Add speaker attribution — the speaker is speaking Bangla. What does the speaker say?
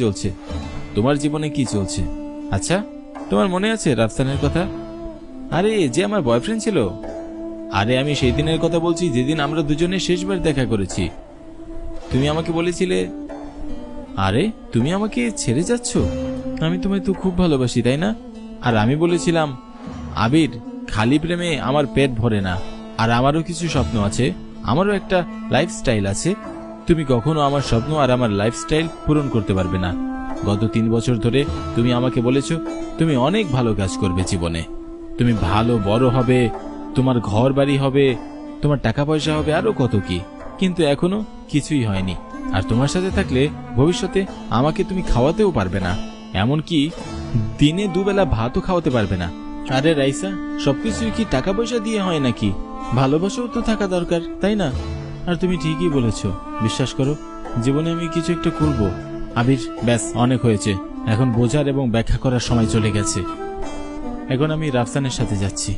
Speaker 1: চলছে? তোমার জীবনে কি চলছে? আচ্ছা, তোমার মনে আছে রাফসানের কথা? আরে যে আমার বয়ফ্রেন্ড ছিল। আরে আমি সেই দিনের কথা বলছি যেদিন আমরা দুজনে শেষবার দেখা করেছি। তুমি আমাকে বলেছিলে, আরে তুমি আমাকে ছেড়ে যাচ্ছ? আমি তোমায় তো খুব ভালোবাসি, তাই না? আর আমি বলেছিলাম, আবির, খালি প্রেমে আমার পেট ভরে না, আর আমারও কিছু স্বপ্ন আছে, আমারও একটা লাইফস্টাইল আছে। তুমি কখনো আমার স্বপ্ন আর আমার লাইফস্টাইল পূরণ করতে পারবে না। গত 3 বছর ধরে তুমি আমাকে বলেছো তুমি অনেক ভালো কাজ করবে জীবনে, তুমি ভালো বড় হবে, তোমার ঘর বাড়ি হবে, তোমার টাকা পয়সা হবে, আরো কত কি। কিন্তু এখনো কিছুই হয়নি। আর তোমার সাথে থাকলে ভবিষ্যতে আমাকে তুমি খাওয়াতেও পারবে না, এমনকি দিনে 2 বেলা ভাতও খাওয়াতে পারবে না। আরে রাইসা, সবকিছুই কি টাকা পয়সা দিয়ে হয় নাকি? ভালোবাসাও তো থাকা দরকার, তাই না? আর তুমি ঠিকই বলেছো, বিশ্বাস করো, জীবনে আমি কিছু একটা করব। আবির, ব্যাস অনেক হয়েছে, এখন বোঝার এবং ব্যাখ্যা করার সময় চলে গেছে। এখন আমি রাফসানের সাথে যাচ্ছি।